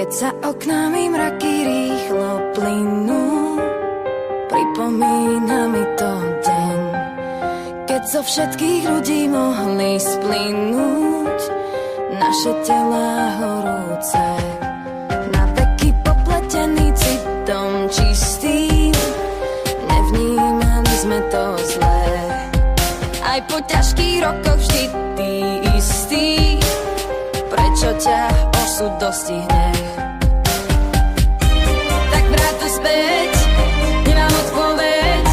Keď sa oknami mraky rýchlo plynú, pripomína mi to deň, keď zo všetkých ľudí mohli splynúť naše telá horúce. Na veky popletený citom čistým, nevnímali sme to zlé. Aj po ťažkých rokoch vždy ty istý, prečo ťa osud dostihne? Tak vráť to späť, nemám odpoveď,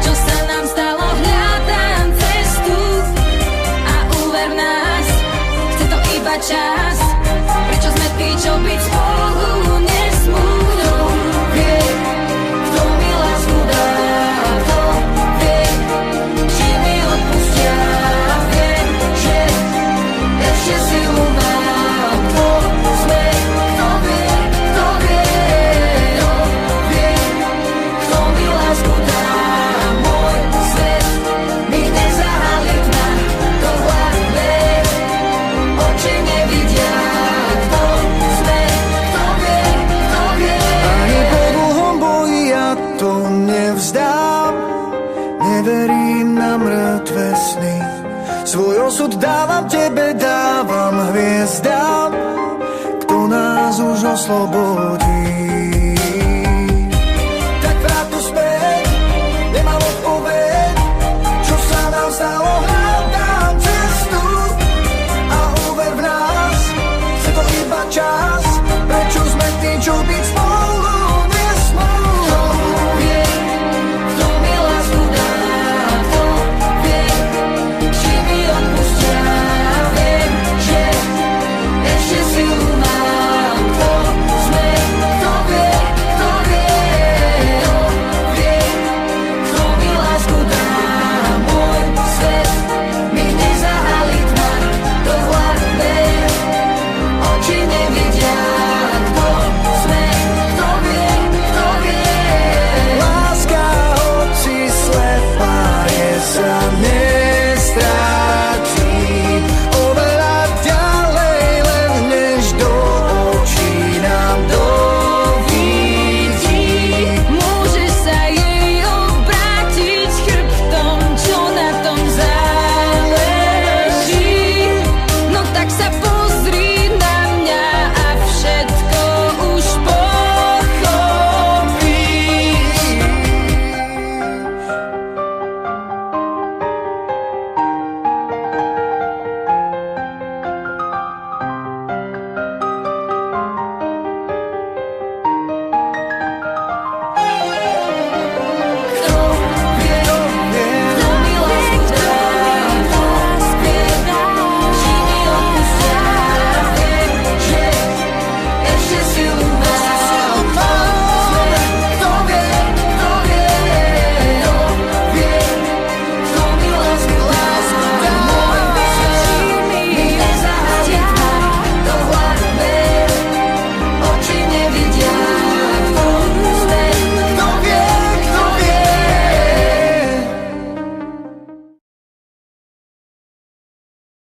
čo sa nám stalo, hľadám cestu a uver v nás, chce to iba čas, prečo sme tí, čo byť spolu nesmú. Kto vie, kto mi lásku dá, kto vie, či mi odpustia, viem, že ešte silu mám. Kto sme, kto vie, kto vie, kto vie, kto mi lásku dá. Môj svet mi nezahalí tma, to hlavné oči nevidia. Kto sme, kto vie, kto vie. Ani po dlhom boji ja to nevzdám, neverím na mŕtve sny. Svoj osud dávam tebe, dávam hviezdám, kto nás už oslobodí.